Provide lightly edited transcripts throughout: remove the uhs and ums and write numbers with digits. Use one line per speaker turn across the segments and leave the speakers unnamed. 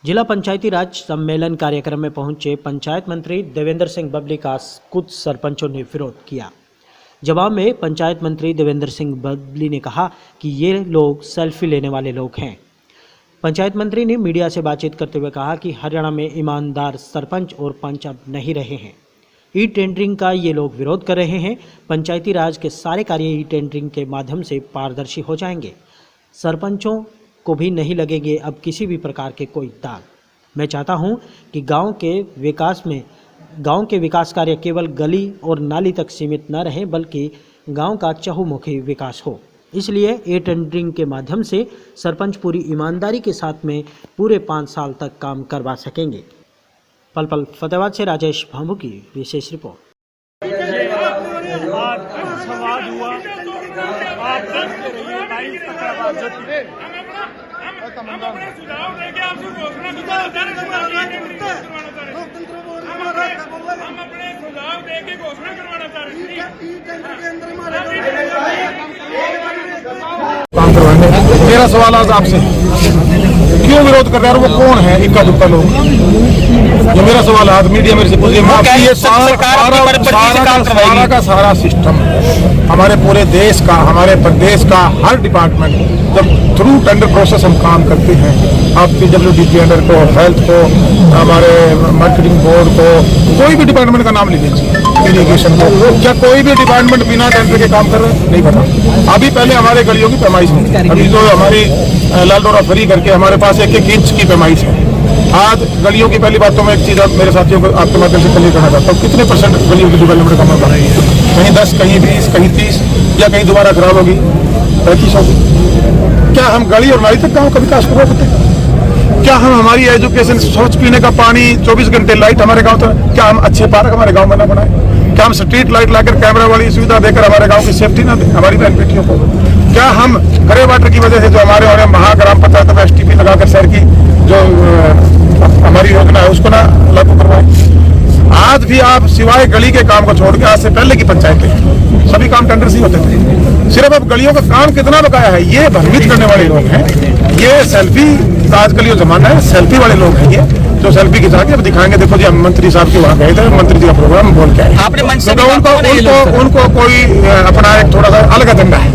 जिला पंचायती राज सम्मेलन कार्यक्रम में पहुंचे पंचायत मंत्री देवेंद्र सिंह बबली का कुछ सरपंचों ने विरोध किया। जवाब में पंचायत मंत्री देवेंद्र सिंह बबली ने कहा कि ये लोग सेल्फी लेने वाले लोग हैं। पंचायत मंत्री ने मीडिया से बातचीत करते हुए कहा कि हरियाणा में ईमानदार सरपंच और पंच अब नहीं रहे हैं। ई टेंडरिंग का ये लोग विरोध कर रहे हैं। पंचायती राज के सारे कार्य ई टेंडरिंग के माध्यम से पारदर्शी हो जाएंगे। सरपंचों को भी नहीं लगेंगे अब किसी भी प्रकार के कोई दाग। मैं चाहता हूं कि गांव के विकास कार्य केवल गली और नाली तक सीमित न रहे, बल्कि गांव का चहुमुखी विकास हो। इसलिए ई टेंडरिंग के माध्यम से सरपंच पूरी ईमानदारी के साथ में पूरे 5 साल तक काम करवा सकेंगे। पल फतेहाबाद से राजेश भांभू की विशेष रिपोर्ट।
हम अपने सुझाव देके आपसे घोषणा करवाना चाह रहे हैं।
मेरा सवाल आज आपसे, क्यों विरोध कर रहे हैं और वो कौन है इक्का दुक्का लोग? ये मेरा सवाल आज मीडिया मेरे से पूछिए। ये सारा सिस्टम हमारे पूरे देश का, हमारे प्रदेश का हर डिपार्टमेंट जब थ्रू टेंडर प्रोसेस हम काम करते हैं, आप PWD अंडर को, हेल्थ को, हमारे मार्केटिंग बोर्ड को, कोई भी डिपार्टमेंट का नाम ले लीजिए, इरिगेशन को, क्या कोई भी डिपार्टमेंट बिना टेंडर के काम कर रहे हैं? नहीं पता। अभी पहले हमारे गलियों की पैमाइश नहीं, अभी जो हमारी लालडोरा फ्री करके हमारे पास 1-1 इंच की पैमाइश है। आज गलियों की पहली बात तो मैं एक चीज मेरे साथियों को आपके माध्यम से क्लियर करना चाहता हूँ, कितने % गलियों की डेवलपमेंट कम हो रही है? कहीं 10, कहीं 20, कहीं 30, या कहीं दोबारा खराब होगी 35 होगी। क्या हम गली और नाली तक गाँव का विकास कर सकते हैं? क्या हम हमारी एजुकेशन, स्वच्छ पीने का पानी, 24 घंटे लाइट हमारे गाँव तक? क्या हम अच्छे पार्क हमारे गाँव में न बनाए? क्या हम स्ट्रीट लाइट लाकर कैमरा वाली सुविधा देकर हमारे गाँव की सेफ्टी न दें हमारी बहन बेटियों को? क्या हम ग्रे वाटर की वजह से जो हमारे महाग्राम पंचायत में STP लगाकर शहर की जो हमारी योजना है उसको ना लागू करवाएं? आज भी आप सिवाय गली के काम को छोड़ के, आज से पहले की पंचायतें सभी काम टेंडर से होते थे। सिर्फ अब गलियों का काम कितना बकाया है ये भ्रमित करने वाले लोग हैं। ये सेल्फी आजकल ये जमाना है, सेल्फी वाले लोग हैं ये, जो सेल्फी खिंचा के अब दिखाएंगे, देखो जी हम मंत्री साहब के वहाँ गए थे, मंत्री जी का प्रोग्राम बोल के आए। उनको कोई अपना एक थोड़ा सा अलग एजेंडा है।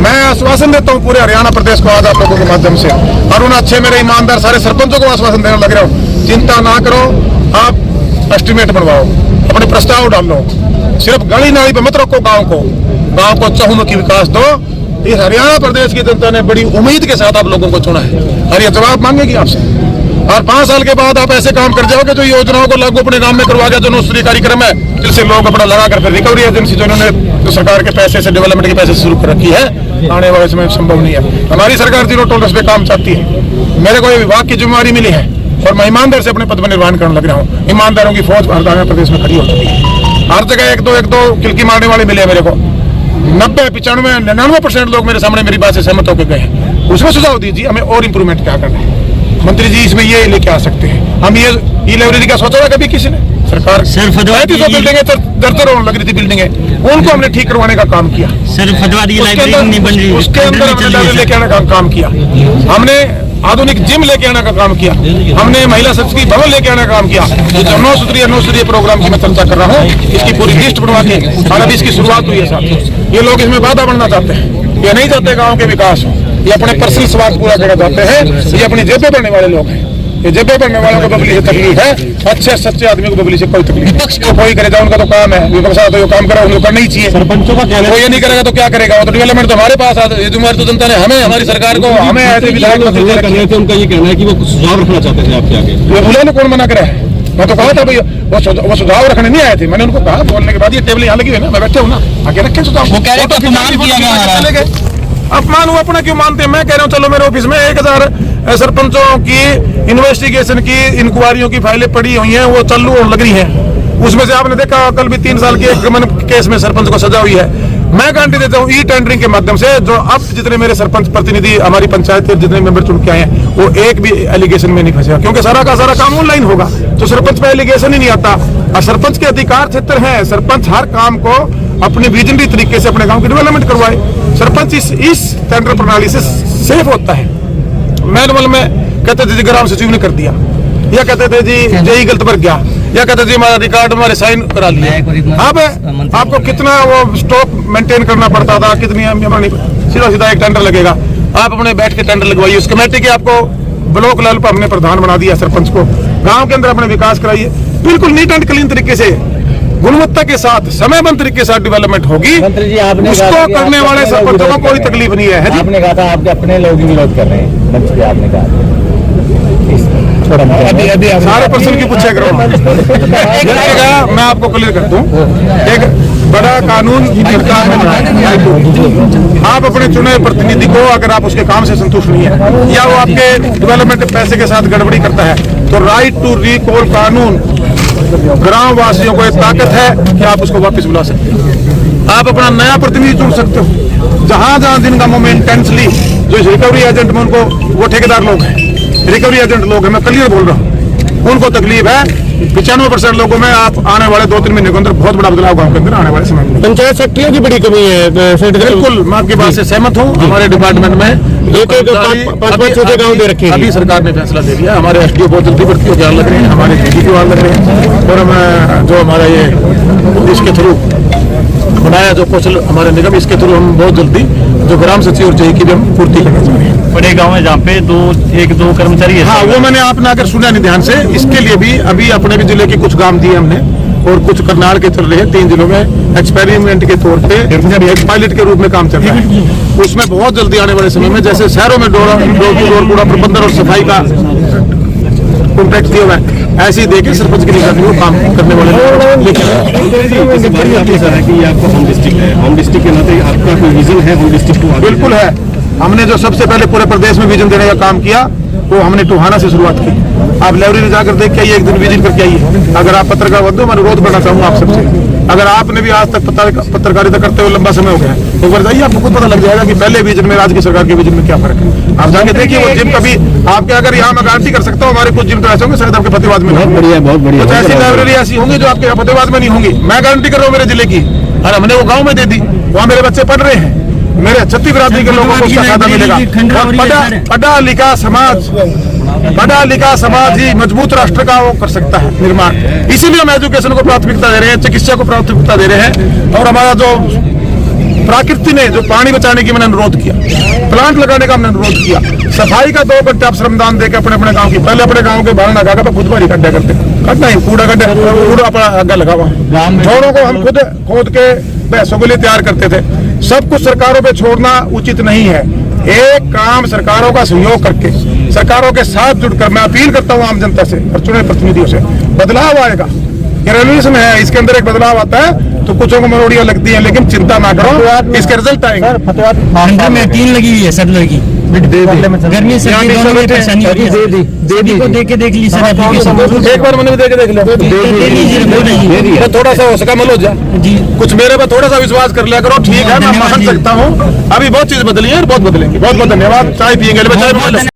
मैं आश्वासन देता हूँ पूरे हरियाणा प्रदेश को आज आप लोगों के माध्यम से, और उन अच्छे मेरे ईमानदार सारे सरपंचों को आश्वासन देने लग रहा हूँ, चिंता ना करो, आप एस्टिमेट बनवाओ, अपने प्रस्ताव डालो, सिर्फ गली नाली पे मत रखो गाँव को चहुमुखी विकास दो। इस हरियाणा प्रदेश की जनता ने बड़ी उम्मीद के साथ आप लोगों को चुना है और ये जवाब मांगेगी आपसे। और 5 साल के बाद आप ऐसे काम कर जाओगे जो योजनाओं को लागू अपने गांव में करवा गया, जो नौसरी कार्यक्रम है, जिससे लोग अपना लगाकर फिर रिकवरी एजेंसी जो इन्होंने जो सरकार के पैसे से, डेवलपमेंट के पैसे से शुरू कर रखी है, आने वाले समय संभव नहीं है। हमारी सरकार 0 टॉलरेंस पे काम चाहती है। मेरे को ये विभाग की जिम्मेवारी मिली है और मैं ईमानदार से अपने पद पर निर्वहन करने लग रहा हूँ। ईमानदारों की फौज हरियाणा प्रदेश में खड़ी हो चुकी है। हर जगह 1-2 किलकी मारने वाले मिले मेरे को। 90, 95, 99% लोग मेरे सामने मेरी बात से सहमत होकर गए हैं। उसमें सुझाव दीजिए हमें और इम्प्रूवमेंट क्या करना है। मंत्री जी इसमें ये लेके आ सकते हैं। हम ये लाइब्रेरी का सोचा था कभी किसी ने? सरकार बिल्डिंगें दर्जन लग रही थी बिल्डिंगें, उनको हमने ठीक करवाने का काम किया। उसके अंदर हमने लेके आने का काम किया। हमने आधुनिक जिम लेके आने का काम किया। हमने महिला सशक्ति भवन लेके आने का काम किया। जो 9 सूत्रीय प्रोग्राम की मैं चर्चा कर रहा हूँ, इसकी पूरी लिस्ट बनवा के और अभी इसकी शुरुआत हुई है साहब। ये लोग इसमें बाधा बनना चाहते हैं, ये नहीं चाहते गाँव के विकास हो, ये अपने पर्सनल स्वार्थ पूरा करना चाहते हैं। ये अपनी जेबें भरने वाले लोग हैं। ये जेबें भरने वालों को बबली से तकलीफ है, अच्छे सच्चे आदमी को बबली से कोई तकलीफ नहीं। कोई करे जाए, उनका तो काम है, विपक्ष तो ये काम करा, उनको करना ही चाहिए। सरपंचों का वो ये नहीं करेगा तो क्या करेगा? वो तो डेवलपमेंट तो हमारे पास आता है। जिम्मेदारी तो जनता ने हमें, हमारी सरकार को, हमें ऐसे विधायक
उनका ये कहना है कि वो कुछ सुझाव रखना चाहते थे आपके आगे।
ये उन्होंने कौन मना करा है? मैं तो कहा था भाई वो सुझाव रखने नहीं आए थे। मैंने उनको कहा बोलने के बाद, ये टेबल यहाँ लगी है ना, मैं बैठे हूँ ना, आगे रखें सुझाव। चले गए, अपमान वो अपना क्यों मानते हैं? मैं कह रहा हूँ चलो मेरे ऑफिस में 1000 सरपंचों की इन्वेस्टिगेशन की इंक्वायरियों की फाइलें पड़ी हुई हैं, वो चालू होने लग रही हैं। उसमें से आपने देखा कल भी 3 साल के एक केस में सरपंच को सजा हुई है। मैं गारंटी देता हूँ ई टेंडरिंग के माध्यम से जो अब जितने मेरे सरपंच प्रतिनिधि हमारी पंचायत के जितने मेंबर चुन के आए हैं, वो एक भी एलिगेशन में नहीं फंसेगा, क्योंकि सारा का सारा काम ऑनलाइन होगा। तो सरपंच पे एलिगेशन ही नहीं आता। और सरपंच के अधिकार क्षेत्र है, सरपंच हर काम को अपने विजनरी तरीके से अपने गाँव की डेवलपमेंट करवाए। सरपंच इस टेंडर प्रणाली से सेफ होता है। मैनुअल में कहते थे जी ग्राम सचिव ने कर दिया, या कहते थे जी जेई गलत भर गया, या कहते थे हमारा रिकॉर्ड हमारे साइन करा लिए। अब आपको कितना वो स्टॉक मेंटेन करना पड़ता था, कितनी हमारी सीधा सीधा एक टेंडर लगेगा, आप अपने बैठ के टेंडर लगवाइए। उस कमेटी के आपको ब्लॉक लेवल पर हमने प्रधान बना दिया, सरपंच को गांव के अंदर अपने विकास कराइए। बिल्कुल नीट एंड क्लीन तरीके से, गुणवत्ता के साथ, समयबद्ध तरीके के साथ डेवलपमेंट होगी। उसको करने वाले सरपंचों को कोई तकलीफ नहीं है।
आपने कहा था आपके अपने लोग ही विरोध कर रहे हैं मंच पे, आपने कहा
सारे पर्सन की पूछा करो। मैं आपको क्लियर कर दूं, एक बड़ा कानून सरकार ने बनाया। आप अपने चुने प्रतिनिधि को अगर आप उसके काम से संतुष्ट नहीं है या वो आपके डेवलपमेंट पैसे के साथ गड़बड़ी करता है, तो राइट टू रिकॉल कानून ग्राम वासियों को एक ताकत है कि आप उसको वापस बुला सकते हो। आप अपना नया प्रतिनिधि चुन सकते हो। जहां जहां दिन गांवों में इंटेंसली जो रिकवरी एजेंट में उनको, वो ठेकेदार लोग हैं, रिकवरी एजेंट लोग हैं, मैं क्लियर बोल रहा हूँ, उनको तकलीफ है। 95% लोगों में आप आने वाले 2-3 महीने के अंदर बहुत बड़ा बदलाव गांव के अंदर आने वाले समय में।
पंचायत सेक्रेटरियों की बड़ी कमी है।
बिल्कुल, मैं आपकी बात से सहमत हूँ। हमारे डिपार्टमेंट में
एक 5-5 छोटे गाँव दे रखे हैं।
अभी सरकार ने फैसला ले लिया। हमारे एसडीओ बहुत जल्दी भर्ती होकर आने लग रहे हैं, हमारे डीडी भी आने लग रहे हैं, और हम जो हमारा ये इसके थ्रू बनाया जो कौशल हमारे निगम, इसके थ्रू हम बहुत जल्दी जो ग्राम सचिव और जेई की भी हम पूर्ति करने जा रहे हैं।
बड़े गाँव है जहाँ पे 1-2 कर्मचारी है।
हाँ, वो मैंने आपने अगर सुना नहीं ध्यान से, इसके लिए भी अभी अपने भी जिले के कुछ काम दिए हमने, और कुछ करनाल के चल रहे हैं। 3 जिलों में एक्सपेरिमेंट के तौर पे एक पायलट के रूप में काम चल रहा है। उसमें बहुत जल्दी आने वाले समय में, जैसे शहरों में डोर टू डोर कूड़ा प्रबंधन और सफाई का कॉन्ट्रैक्ट दिया हुआ है, ऐसे ही देके सरपंच की निगरानी में काम करने वाले
होम डिस्ट्रिक्ट है, होम डिस्ट्रिक्ट के नाते आपका कोई विजन है होम डिस्ट्रिक्ट को?
बिल्कुल है। हमने जो सबसे पहले पूरे प्रदेश में विजन देने का काम किया, वो हमने टोहाना से शुरुआत की। आप लाइब्रेरी जाकर देख के आइए, एक दिन विजिट करके आइए। अगर आप पत्रकार बंधु, मैं अनुरोध करना चाहूंगा आप सबसे, अगर आपने भी आज तक पत्रकारिता करते हुए लंबा समय हो गया है, तो एक बार जाइए, आपको खुद पता लग जाएगा कि पहले विजन में आज की सरकार के विजन में क्या फर्क है। आप जाके देखिए वो जिम कभी आपके, अगर यहाँ मैं गारंटी कर सकता हूँ, हमारे कुछ जिम तो ऐसे होंगे शायद आपके फतेहाबाद में।
बहुत बढ़िया।
कुछ ऐसी लाइब्रेरी ऐसी होंगी जो आपके फतेहाबाद में नहीं होंगी, मैं गारंटी कर रहा हूँ मेरे जिले की। और हमने वो गाँव में दे दी, वहाँ मेरे बच्चे पढ़ रहे हैं, मेरे छत्तीस बिरादरी के लोगों को उसका फायदा मिलेगा। पढ़ा लिखा समाज ही मजबूत राष्ट्र का वो कर सकता है निर्माण। इसीलिए हम एजुकेशन को प्राथमिकता दे रहे हैं, चिकित्सा को प्राथमिकता दे रहे हैं। और हमारा जो प्रकृति ने जो पानी बचाने की मैंने अनुरोध किया, प्लांट लगाने का हमने अनुरोध किया, सफाई का 2 घंटे आप श्रमदान देकर अपने अपने गांव की, पहले अपने गांव के बाहर लगा कर खुद बारी गड्ढा करते, कटना ही कूड़ा गड्ढा, कूड़ा अपना अग्गा लगा हुआ, छोरों को हम खुद खोद के भैंसों के लिए तैयार करते थे। सब कुछ सरकारों पे छोड़ना उचित नहीं है। एक काम सरकारों का सहयोग करके, सरकारों के साथ जुड़कर, मैं अपील करता हूँ आम जनता से और चुने प्रतिनिधियों से, बदलाव आएगा। ये रेवोल्यूशन है, इसके अंदर एक बदलाव आता है तो कुछों को मरोड़ियां लगती हैं, लेकिन चिंता ना करो, इसके रिजल्ट आएंगे।
फतेहाबाद में 3 लगी हुई है सर, लड़की गर्मी से दोनों में परेशानी होती है। दे को देख के देख ली सर एप्लीकेशन,
एक बार मैंने भी देख लिया, थोड़ा सा हो सका मलो जा जी, कुछ मेरे पर थोड़ा सा विश्वास कर लिया करो। ठीक है, मैं मान सकता हूँ, अभी बहुत चीज बदली है और बहुत बदलेंगी। बहुत बहुत धन्यवाद। चाय पियेंगे।